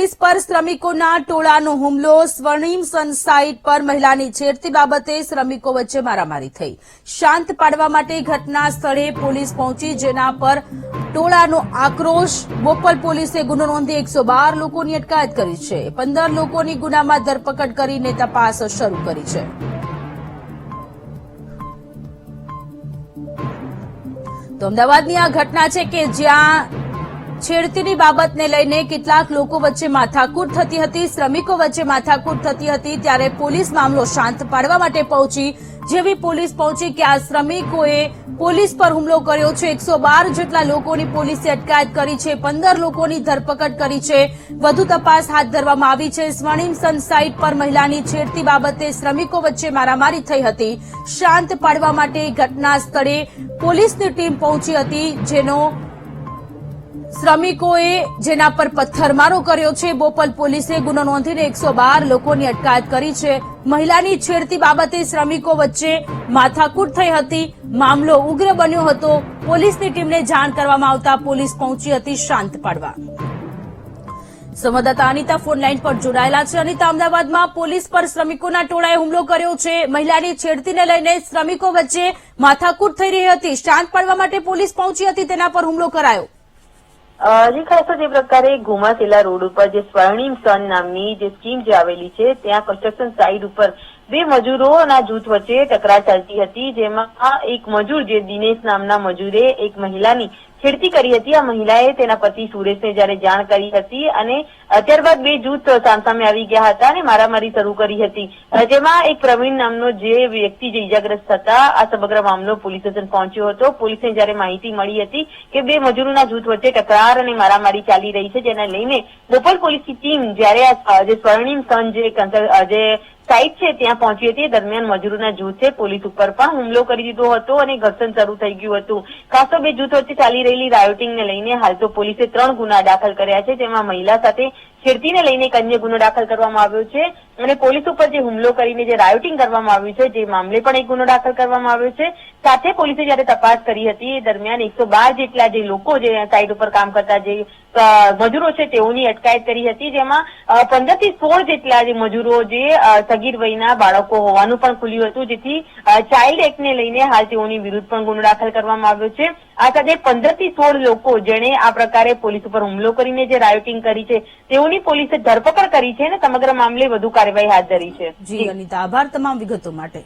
Police પર શ્રમિકોના ટોળાનો હુમલો। સ્વર્ણિમ સનસાઇટ પર મહિલાની છેડતી બાબતે શ્રમિકો વચ્ચે મારામારી થઈ। શાંત પાડવા માટે ઘટના સ્થળે પોલીસ પહોંચી, જેના પર ટોળાનો આક્રોશ। બોપલ પોલીસે ગુનો નોંધી 112 લોકોની અટકાયત કરી છે। 15 લોકોની ગુનામાં ધરપકડ કરીને તપાસ શરૂ કરી છે। તો અમદાવાદની આ ઘટના છે કે જ્યાં છેડતીની બાબતને લઈને કેટલાક લોકો વચ્ચે માથાકૂટ થતી હતી, શ્રમિકો વચ્ચે માથાકૂટ થતી હતી, ત્યારે પોલીસ મામલો શાંત પાડવા માટે પહોંચી। જેવી પોલીસ પહોંચી કે આ શ્રમિકોએ પોલીસ પર હુમલો કર્યો છે। 112 જેટલા લોકોની પોલીસે અટકાયત કરી છે, 15 લોકોની ધરપકડ કરી છે, વધુ તપાસ હાથ ધરવામાં આવી છે। સ્વર્ણિમ સનસાઇટ પર મહિલાની છેડતી બાબતે શ્રમિકો વચ્ચે મારામારી થઈ હતી। શાંત પાડવા માટે ઘટના સ્થળે પોલીસની ટીમ પહોંચી હતી, જેના પર પથ્થરમારો કર્યો છે। બોપલ પોલીસે ગુનો નોંધીને 112 લોકોની અટકાયત કરી છે। મહિલાની છેડતી બાબતે શ્રમિકો વચ્ચે માથાકૂટ થઈ હતી, મામલો ઉગ્ર બન્યો હતો। પોલીસની ટીમને જાણ કરવામાં આવતા પોલીસ પહોંચી હતી શાંત પાડવા। સંવાદદાતા અનિતા ફોનલાઈન પર જોડાયેલા છે। અનિતા, અમદાવાદમાં પોલીસ પર શ્રમિકોના ટોળાએ હુમલો કર્યો છે। મહિલાની છેડતીને લઈને શ્રમિકો વચ્ચે માથાકૂટ થઈ રહી હતી, શાંત પાડવા માટે પોલીસ પહોંચી હતી, તેના પર હુમલો કરાયો। જી ખાસ તો જે પ્રકારે ઘુમાસેલા રોડ ઉપર જે સ્વર્ણિમ સન નામની જે સ્કીમ જે આવેલી છે, ત્યાં કન્સ્ટ્રક્શન સાઇટ ઉપર બે મજૂરોના જૂથ વચ્ચે તકરાર ચાલતી હતી, જેમાં એક મજૂર જે દિનેશ નામના મજૂરે એક મહિલાની છેડતી કરી હતી। આ મહિલાએ તેના પતિ સુરેશને જયારે જાણ કરી હતી અને ત્યારબાદ બે જૂથ સામસામે આવી ગયા હતા અને મારામારી શરૂ કરી હતી, જેમાં એક પ્રવીણ નામનો જે વ્યક્તિ જે ઇજાગ્રસ્ત હતા। આ સમગ્ર મામલો પોલીસ સ્ટેશન પહોંચ્યો હતો। પોલીસને જયારે માહિતી મળી હતી કે બે મજૂરોના જૂથ વચ્ચે તકરાર અને મારામારી ચાલી રહી છે, જેને લઈને બોપલ પોલીસની ટીમ જયારે જે સ્વર્ણિમ સન જે સાઇટ છે ત્યાં પહોંચી હતી, દરમિયાન મજૂરોના જૂથે પોલીસ ઉપર પણ હુમલો કરી દીધો હતો અને ઘર્ષણ શરૂ થઈ ગયું હતું। ખાસ તો બે જૂથ વચ્ચે ચાલી રહેલી રાયોટિંગને લઈને હાલ તો પોલીસે 3 ગુના દાખલ કર્યા છે, જેમાં મહિલા સાથે છેડતીને લઈને એક અન્ય ગુનો દાખલ કરવામાં આવ્યો છે અને પોલીસ ઉપર જે હુમલો કરીને જે રાયોટિંગ કરવામાં આવ્યું છે, જે મામલે પણ એક ગુનો દાખલ કરવામાં આવ્યો છે। સાથે પોલીસે જયારે તપાસ કરી હતી એ દરમિયાન 112 જેટલા જે લોકો જે સાઇટ ઉપર કામ કરતા જે મજૂરો છે તેઓની અટકાયત કરી હતી, જેમાં 15 થી 16 જેટલા જે મજૂરો જે સગીર વયના બાળકો હોવાનું પણ ખુલ્યું હતું, જેથી ચાઇલ્ડ એક્ટને લઈને હાલ તેઓની વિરુદ્ધ પણ ગુનો દાખલ કરવામાં આવ્યો છે। આ સાથે 15 થી 16 લોકો જેણે આ પ્રકારે પોલીસ ઉપર હુમલો કરીને જે રાયોટિંગ કરી છે તેઓની પોલીસે ધરપકડ કરી છે અને સમગ્ર મામલે વધુ કાર્યવાહી હાથ ધરી છે। જી અનિતા, આભાર તમામ વિગતો માટે।